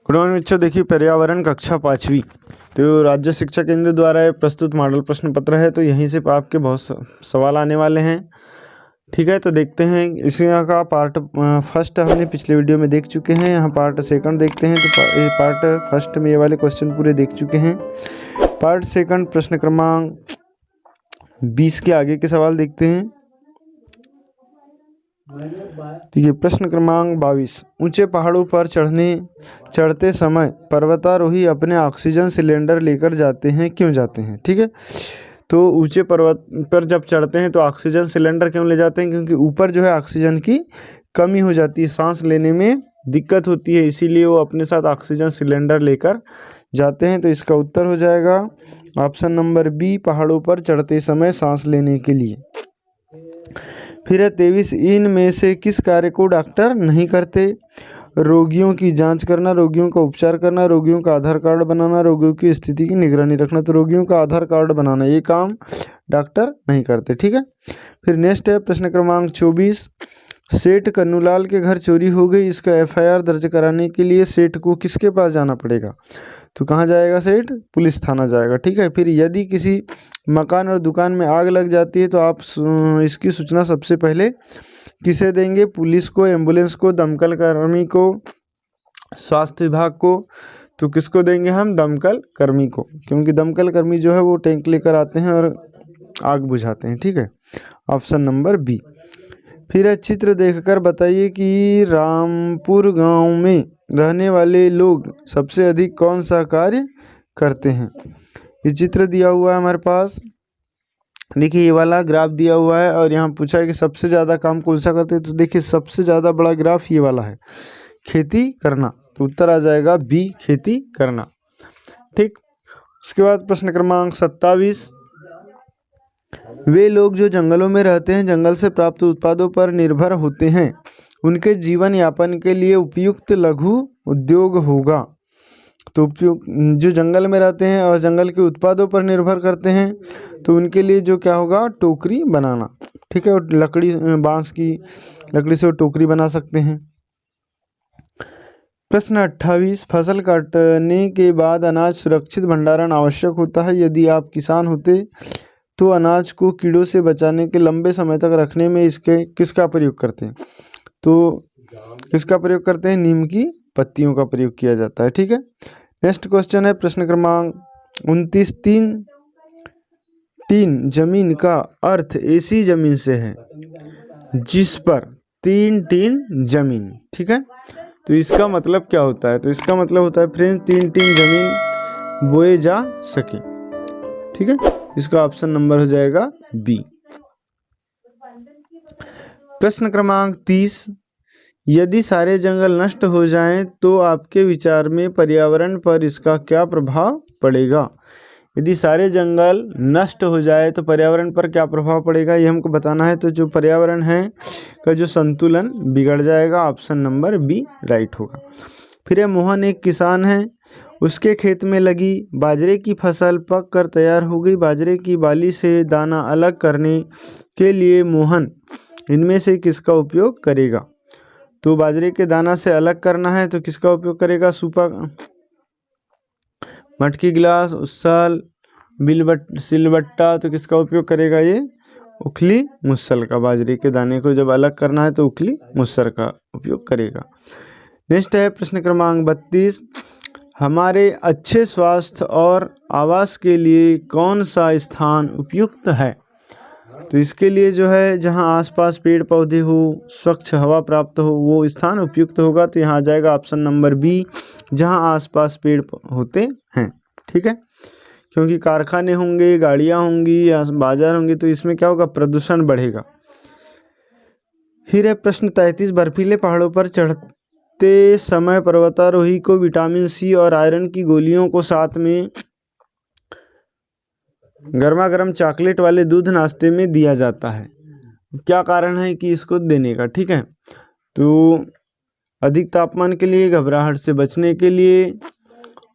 Good morning बच्चों। देखिए पर्यावरण कक्षा 5वीं तो राज्य शिक्षा केंद्र द्वारा प्रस्तुत मॉडल प्रश्न पत्र है। तो यहीं से आपके बहुत सवाल आने वाले हैं। ठीक है, तो देखते हैं इसका का पार्ट फर्स्ट हमने पिछले वीडियो में देख चुके हैं। यहाँ पार्ट सेकंड देखते हैं। तो पार्ट फर्स्ट में ये वाले क्वेश्चन पूरे देख चुके हैं। पार्ट सेकंड प्रश्न क्रमांक 20 के आगे के सवाल देखते हैं। ठीक है, प्रश्न क्रमांक 22। ऊंचे पहाड़ों पर चढ़ते समय पर्वतारोही अपने ऑक्सीजन सिलेंडर लेकर जाते हैं, क्यों जाते हैं? ठीक है, तो ऊंचे पर्वत पर जब चढ़ते हैं तो ऑक्सीजन सिलेंडर क्यों ले जाते हैं? क्योंकि ऊपर जो है ऑक्सीजन की कमी हो जाती है, सांस लेने में दिक्कत होती है, इसीलिए वो अपने साथ ऑक्सीजन सिलेंडर लेकर जाते हैं। तो इसका उत्तर हो जाएगा ऑप्शन नंबर बी, पहाड़ों पर चढ़ते समय सांस लेने के लिए। फिर है 23। इनमें से किस कार्य को डॉक्टर नहीं करते? रोगियों की जांच करना, रोगियों का उपचार करना, रोगियों का आधार कार्ड बनाना, रोगियों की स्थिति की निगरानी रखना। तो रोगियों का आधार कार्ड बनाना ये काम डॉक्टर नहीं करते। ठीक है, फिर नेक्स्ट है प्रश्न क्रमांक 24। सेठ कन्नूलाल के घर चोरी हो गई, इसका एफआईआर दर्ज कराने के लिए सेठ को किसके पास जाना पड़ेगा? तो कहाँ जाएगा सेठ? पुलिस थाना जाएगा। ठीक है, फिर यदि किसी मकान और दुकान में आग लग जाती है तो आप इसकी सूचना सबसे पहले किसे देंगे? पुलिस को, एम्बुलेंस को, दमकल कर्मी को, स्वास्थ्य विभाग को। तो किसको देंगे हम? दमकल कर्मी को, क्योंकि दमकल कर्मी जो है वो टैंक लेकर आते हैं और आग बुझाते हैं। ठीक है, ऑप्शन नंबर बी। फिर है चित्र देखकर बताइए कि रामपुर गांव में रहने वाले लोग सबसे अधिक कौन सा कार्य करते हैं? ये चित्र दिया हुआ है हमारे पास। देखिए ये वाला ग्राफ दिया हुआ है और यहाँ पूछा है कि सबसे ज़्यादा काम कौन सा करते हैं। तो देखिए सबसे ज़्यादा बड़ा ग्राफ ये वाला है, खेती करना। तो उत्तर आ जाएगा बी, खेती करना। ठीक, उसके बाद प्रश्न क्रमांक 27। वे लोग जो जंगलों में रहते हैं, जंगल से प्राप्त उत्पादों पर निर्भर होते हैं, उनके जीवन यापन के लिए उपयुक्त लघु उद्योग होगा। तो जो जंगल में रहते हैं और जंगल के उत्पादों पर निर्भर करते हैं तो उनके लिए जो क्या होगा? टोकरी बनाना। ठीक है, और लकड़ी, बांस की लकड़ी से वो टोकरी बना सकते हैं। प्रश्न 28। फसल काटने के बाद अनाज सुरक्षित भंडारण आवश्यक होता है। यदि आप किसान होते तो अनाज को कीड़ों से बचाने के लंबे समय तक रखने में इसके किसका प्रयोग करते हैं? तो किसका प्रयोग करते हैं? नीम की पत्तियों का प्रयोग किया जाता है। ठीक है, नेक्स्ट क्वेश्चन है प्रश्न क्रमांक 29। टीन जमीन का अर्थ ऐसी जमीन से है जिस पर 3 टीन जमीन। ठीक है, तो इसका मतलब क्या होता है? तो इसका मतलब होता है फ्रेंड्स 3 टीन जमीन बोए जा सके। ठीक है, इसका ऑप्शन नंबर हो जाएगा बी। प्रश्न क्रमांक 30। यदि सारे जंगल नष्ट हो जाएं तो आपके विचार में पर्यावरण पर इसका क्या प्रभाव पड़ेगा? यदि सारे जंगल नष्ट हो जाए तो पर्यावरण पर क्या प्रभाव पड़ेगा, ये हमको बताना है। तो जो पर्यावरण है का जो संतुलन बिगड़ जाएगा। ऑप्शन नंबर बी राइट होगा। फिर मोहन एक किसान है, उसके खेत में लगी बाजरे की फसल पक कर तैयार हो गई। बाजरे की बाली से दाना अलग करने के लिए मोहन इनमें से किसका उपयोग करेगा? तो बाजरे के दाना से अलग करना है तो किसका उपयोग करेगा? सूपा, मटकी, गिलास, उसल, सिलबट्टा। तो किसका उपयोग करेगा? ये उखली मुसल का। बाजरे के दाने को जब अलग करना है तो उखली मुसल का उपयोग करेगा। नेक्स्ट है प्रश्न क्रमांक 32। हमारे अच्छे स्वास्थ्य और आवास के लिए कौन सा स्थान उपयुक्त है? तो इसके लिए जो है जहां आसपास पेड़ पौधे हो, स्वच्छ हवा प्राप्त हो, वो स्थान उपयुक्त होगा। तो यहाँ आ जाएगा ऑप्शन नंबर बी, जहां आसपास पेड़ होते हैं। ठीक है, क्योंकि कारखाने होंगे, गाड़ियां होंगी या बाजार होंगे तो इसमें क्या होगा? प्रदूषण बढ़ेगा। फिर है प्रश्न 33। बर्फीले पहाड़ों पर चढ़ते समय पर्वतारोही को विटामिन सी और आयरन की गोलियों को साथ में गर्मा गर्म चॉकलेट वाले दूध नाश्ते में दिया जाता है। क्या कारण है कि इसको देने का? ठीक है, तो अधिक तापमान के लिए, घबराहट से बचने के लिए,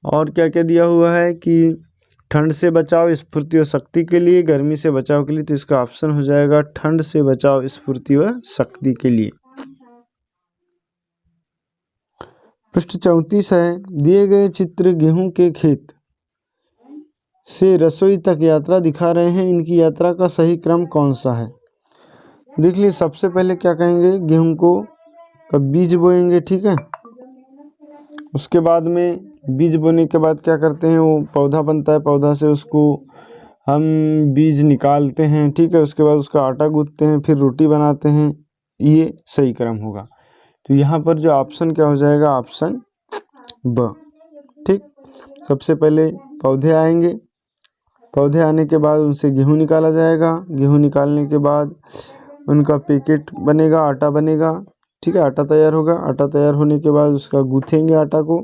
और क्या क्या दिया हुआ है कि ठंड से बचाव, स्फूर्ति और शक्ति के लिए, गर्मी से बचाव के लिए। तो इसका ऑप्शन हो जाएगा ठंड से बचाव, स्फूर्ति व शक्ति के लिए। पृष्ठ 34 है। दिए गए चित्र गेहूं के खेत से रसोई तक यात्रा दिखा रहे हैं, इनकी यात्रा का सही क्रम कौन सा है? देख लीजिए, सबसे पहले क्या कहेंगे, गेहूं को का बीज बोएंगे, ठीक है। उसके बाद में बीज बोने के बाद क्या करते हैं, वो पौधा बनता है, पौधा से उसको हम बीज निकालते हैं, ठीक है। उसके बाद उसका आटा गूंथते हैं, फिर रोटी बनाते हैं, ये सही क्रम होगा। तो यहाँ पर जो ऑप्शन क्या हो जाएगा, ऑप्शन ब, ठीक। सबसे पहले पौधे आएंगे, पौधे आने के बाद उनसे गेहूं निकाला जाएगा, गेहूं निकालने के बाद उनका पैकेट बनेगा, आटा बनेगा, ठीक है। आटा तैयार होगा, आटा तैयार होने के बाद उसका गूँथेंगे आटा को,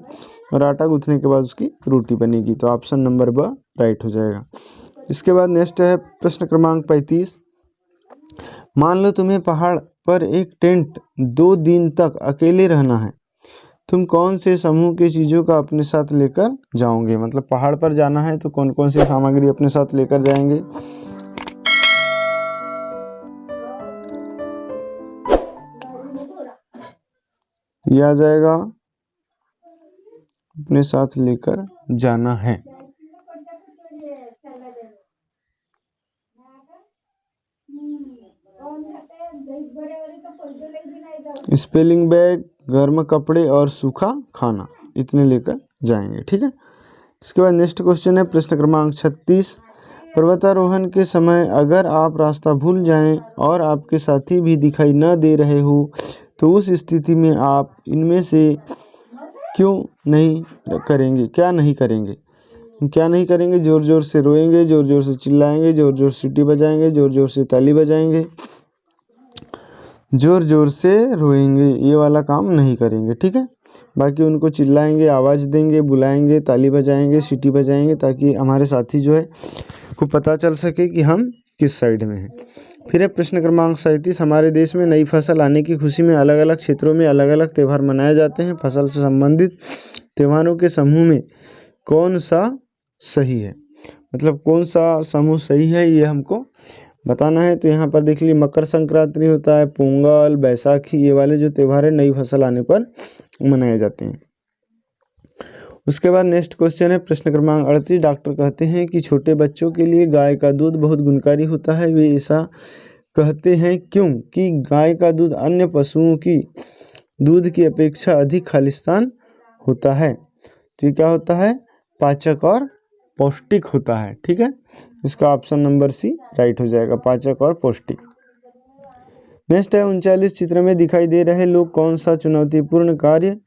और आटा गूँथने के बाद उसकी रोटी बनेगी। तो ऑप्शन नंबर ब राइट हो जाएगा। इसके बाद नेक्स्ट है प्रश्न क्रमांक 35। मान लो तुम्हें पहाड़ पर एक टेंट 2 दिन तक अकेले रहना है, तुम कौन से समूह की चीज़ों का अपने साथ लेकर जाओगे? मतलब पहाड़ पर जाना है तो कौन कौन सी सामग्री अपने साथ लेकर जाएंगे? यह आ जाएगा अपने साथ लेकर जाना है। स्पेलिंग बैग, गर्म कपड़े और सूखा खाना, इतने लेकर जाएंगे, ठीक है। इसके बाद नेक्स्ट क्वेश्चन है प्रश्न क्रमांक 36। पर्वतारोहण के समय अगर आप रास्ता भूल जाएं और आपके साथी भी दिखाई न दे रहे हो तो उस स्थिति में आप इनमें से क्यों नहीं करेंगे, क्या नहीं करेंगे? क्या नहीं करेंगे? जोर जोर से रोएंगे, जोर जोर से चिल्लाएंगे, जोर जोर से सीटी बजाएंगे, जोर जोर से ताली बजाएंगे, जोर जोर से रोएंगे, ये वाला काम नहीं करेंगे, ठीक है। बाकी उनको चिल्लाएंगे, आवाज़ देंगे, बुलाएंगे, ताली बजाएंगे, सीटी बजाएंगे, ताकि हमारे साथी जो है को पता चल सके कि हम किस साइड में हैं। फिर है प्रश्न क्रमांक 37। हमारे देश में नई फसल आने की खुशी में अलग अलग क्षेत्रों में अलग अलग त्यौहार मनाए जाते हैं। फसल से संबंधित त्योहारों के समूह में कौन सा सही है? मतलब कौन सा समूह सही है, ये हमको बताना है। तो यहाँ पर देख लीजिए, मकर संक्रांति होता है, पोंगल, बैसाखी, ये वाले जो त्यौहार है नई फसल आने पर मनाए जाते हैं। उसके बाद नेक्स्ट क्वेश्चन है प्रश्न क्रमांक 38। डॉक्टर कहते हैं कि छोटे बच्चों के लिए गाय का दूध बहुत गुणकारी होता है, वे ऐसा कहते हैं क्योंकि गाय का दूध अन्य पशुओं की दूध की अपेक्षा अधिक खालिस्तान होता है। तो ये क्या होता है, पाचक और पौष्टिक होता है, ठीक है। इसका ऑप्शन नंबर सी राइट हो जाएगा, पाचक और पौष्टिक। नेक्स्ट है 39। चित्र में दिखाई दे रहे लोग कौन सा चुनौतीपूर्ण कार्य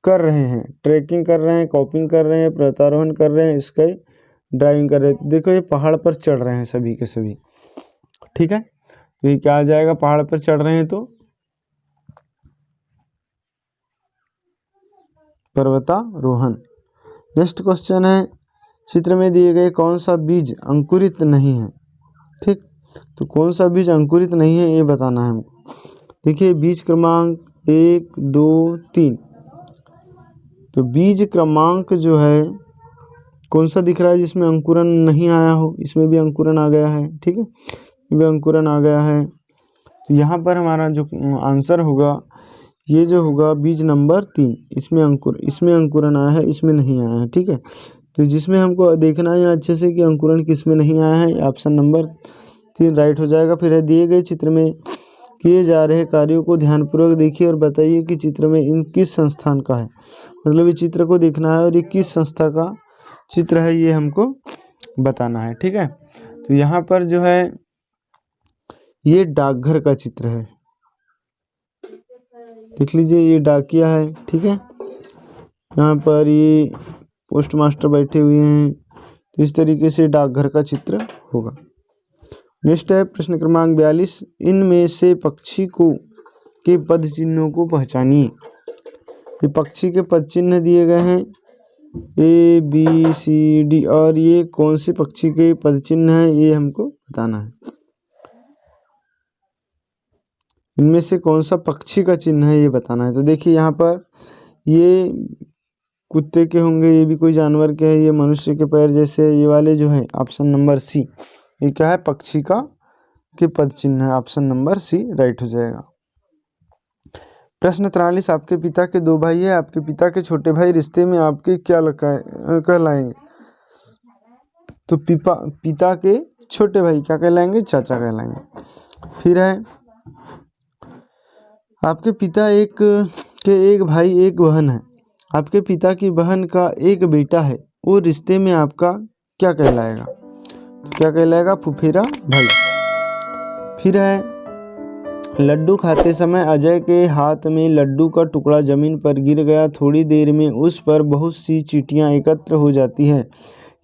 कर रहे हैं? ट्रैकिंग कर रहे हैं, कॉपिंग कर रहे हैं, पर्वतारोहण कर रहे हैं, स्काई ड्राइविंग कर रहे हैं। देखो ये पहाड़ पर चढ़ रहे हैं सभी के सभी, ठीक है। तो ये क्या आ जाएगा, पहाड़ पर चढ़ रहे हैं तो पर्वतारोहण। नेक्स्ट क्वेश्चन है, चित्र में दिए गए कौन सा बीज अंकुरित नहीं है? ठीक, तो कौन सा बीज अंकुरित नहीं है ये बताना है हमको। देखिए बीज क्रमांक 1, 2, 3। तो बीज क्रमांक जो है कौन सा दिख रहा है जिसमें अंकुरन नहीं आया हो? इसमें भी अंकुरन आ गया है, ठीक है, ये भी अंकुरन आ गया है। तो यहाँ पर हमारा जो आंसर होगा ये जो होगा बीज नंबर 3, इसमें अंकुरन आया है, इसमें नहीं आया है, ठीक है। तो जिसमें हमको देखना है अच्छे से कि अंकुरन किस में नहीं आया है, ऑप्शन नंबर 3 राइट हो जाएगा। फिर है दिए गए चित्र में किए जा रहे कार्यों को ध्यानपूर्वक देखिए और बताइए कि चित्र में इन किस संस्थान का है। मतलब ये चित्र को देखना है और ये किस संस्था का चित्र है ये हमको बताना है, ठीक है। तो यहाँ पर जो है ये डाकघर का चित्र है, देख लीजिए ये डाकिया है, ठीक है। यहाँ पर ये पोस्ट मास्टर बैठे हुए हैं, तो इस तरीके से डाकघर का चित्र होगा। नेक्स्ट है प्रश्न क्रमांक 42। इनमें से पक्षी को के पद चिन्हों को पहचानिए। ये पक्षी के पद चिन्ह दिए गए हैं A, B, C, D, और ये कौन से पक्षी के पद चिन्ह हैं ये हमको बताना है। इनमें से कौन सा पक्षी का चिन्ह है ये बताना है। तो देखिए यहाँ पर ये कुत्ते के होंगे, ये भी कोई जानवर के है, ये मनुष्य के पैर जैसे, ये वाले जो है ऑप्शन नंबर सी, ये क्या है, पक्षी का के पद चिन्ह है, ऑप्शन नंबर सी राइट हो जाएगा। प्रश्न 43, आपके पिता के 2 भाई है, आपके पिता के छोटे भाई रिश्ते में आपके क्या कहलाएंगे? तो पिता के छोटे भाई क्या कहलाएंगे? चाचा कहलाएंगे। फिर है, आपके पिता एक भाई एक बहन है, आपके पिता की बहन का एक बेटा है, वो रिश्ते में आपका क्या कहलाएगा? तो क्या कहलाएगा? फुफेरा भाई। फिर है, लड्डू खाते समय अजय के हाथ में लड्डू का टुकड़ा जमीन पर गिर गया। थोड़ी देर में उस पर बहुत सी चींटियां एकत्र हो जाती हैं।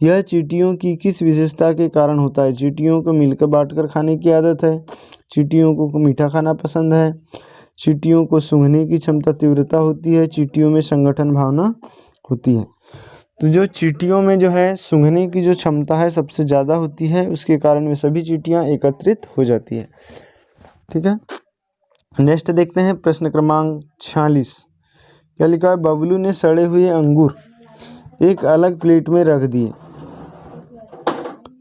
यह चींटियों की किस विशेषता के कारण होता है? चींटियों को मिलकर बांटकर खाने की आदत है, चींटियों को मीठा खाना पसंद है, चींटियों को सूंघने की क्षमता तीव्रता होती है, चींटियों में संगठन भावना होती है। तो जो चींटियों में जो है सूंघने की जो क्षमता है सबसे ज़्यादा होती है, उसके कारण वे सभी चींटियां एकत्रित हो जाती है। ठीक है, नेक्स्ट देखते हैं प्रश्न क्रमांक 46। क्या लिखा है? बबलू ने सड़े हुए अंगूर एक अलग प्लेट में रख दिए।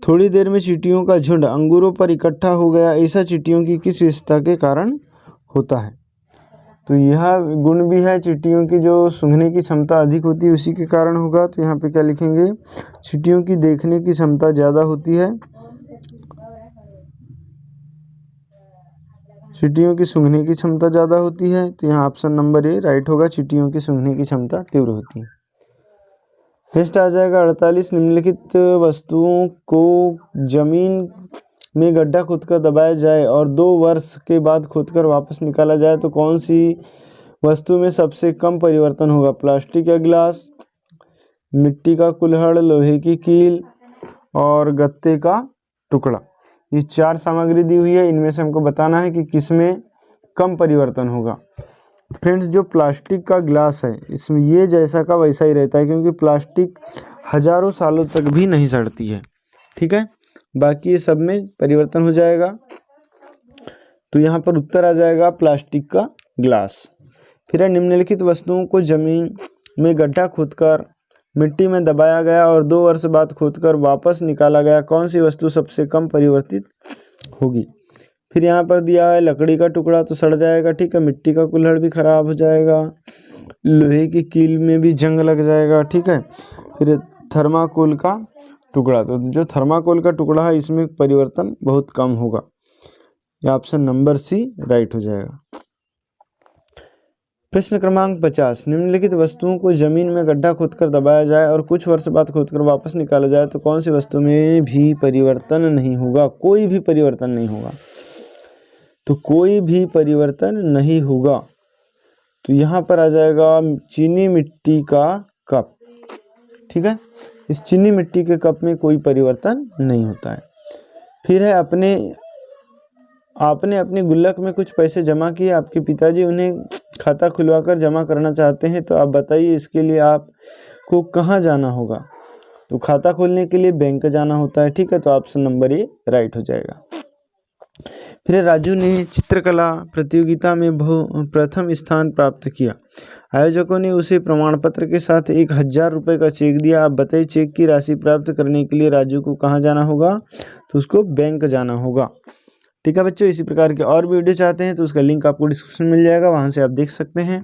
थोड़ी देर में चींटियों का झुंड अंगूरों पर इकट्ठा हो गया। ऐसा चींटियों की किस विशेषता के कारण होता है? तो यह गुण भी है, चींटियों की जो सूंघने की क्षमता अधिक होती है उसी के कारण होगा। तो यहाँ पे क्या लिखेंगे? चींटियों की देखने की क्षमता ज़्यादा होती है, चींटियों की सूंघने की क्षमता ज़्यादा होती है। तो यहाँ ऑप्शन नंबर ए राइट होगा, चींटियों की सूंघने की क्षमता तीव्र होती है। नेक्स्ट आ जाएगा 48, निम्नलिखित वस्तुओं को जमीन में गड्ढा खोदकर दबाया जाए और 2 वर्ष के बाद खोदकर वापस निकाला जाए तो कौन सी वस्तु में सबसे कम परिवर्तन होगा? प्लास्टिक का गिलास, मिट्टी का कुल्हड़, लोहे की कील और गत्ते का टुकड़ा। ये 4 सामग्री दी हुई है, इनमें से हमको बताना है कि किसमें कम परिवर्तन होगा। फ्रेंड्स, जो प्लास्टिक का गिलास है इसमें ये जैसा का वैसा ही रहता है, क्योंकि प्लास्टिक हजारों सालों तक भी नहीं सड़ती है। ठीक है, बाकी ये सब में परिवर्तन हो जाएगा। तो यहाँ पर उत्तर आ जाएगा प्लास्टिक का गिलास। फिर है, निम्नलिखित वस्तुओं को जमीन में गड्ढा खोदकर मिट्टी में दबाया गया और 2 वर्ष बाद खोदकर वापस निकाला गया, कौन सी वस्तु सबसे कम परिवर्तित होगी? फिर यहाँ पर दिया है लकड़ी का टुकड़ा तो सड़ जाएगा। ठीक है, मिट्टी का कुल्हड़ भी खराब हो जाएगा, लोहे की कील में भी जंग लग जाएगा। ठीक है, फिर थर्माकोल का टुकड़ा, तो जो थर्माकोल का टुकड़ा है इसमें परिवर्तन बहुत कम होगा। यह ऑप्शन नंबर सी राइट हो जाएगा। प्रश्न क्रमांक 50, निम्नलिखित वस्तुओं को जमीन में गड्ढा खोदकर दबाया जाए और कुछ वर्ष बाद खोदकर वापस निकाला जाए तो कौन सी वस्तु में भी परिवर्तन नहीं होगा? कोई भी परिवर्तन नहीं होगा। तो कोई भी परिवर्तन नहीं होगा। तो यहाँ पर आ जाएगा चीनी मिट्टी का कप। ठीक है, इस चीनी मिट्टी के कप में कोई परिवर्तन नहीं होता है। फिर है, आपने अपनी गुल्लक में कुछ पैसे जमा किए, आपके पिताजी उन्हें खाता खुलवाकर जमा करना चाहते हैं, तो आप बताइए इसके लिए आपको कहाँ जाना होगा? तो खाता खोलने के लिए बैंक जाना होता है। ठीक है, तो ऑप्शन नंबर ए राइट हो जाएगा। फिर राजू ने चित्रकला प्रतियोगिता में प्रथम स्थान प्राप्त किया। आयोजकों ने उसे प्रमाण पत्र के साथ 1000 रुपये का चेक दिया। आप बताइए चेक की राशि प्राप्त करने के लिए राजू को कहाँ जाना होगा? तो उसको बैंक जाना होगा। ठीक है बच्चों, इसी प्रकार के और भी वीडियो चाहते हैं तो उसका लिंक आपको डिस्क्रिप्शन में मिल जाएगा, वहाँ से आप देख सकते हैं।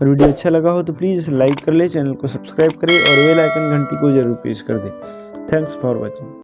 और वीडियो अच्छा लगा हो तो प्लीज़ लाइक कर ले, चैनल को सब्सक्राइब करें और बेल आइकन घंटी को जरूर प्रेस कर दें। Thanks for watching.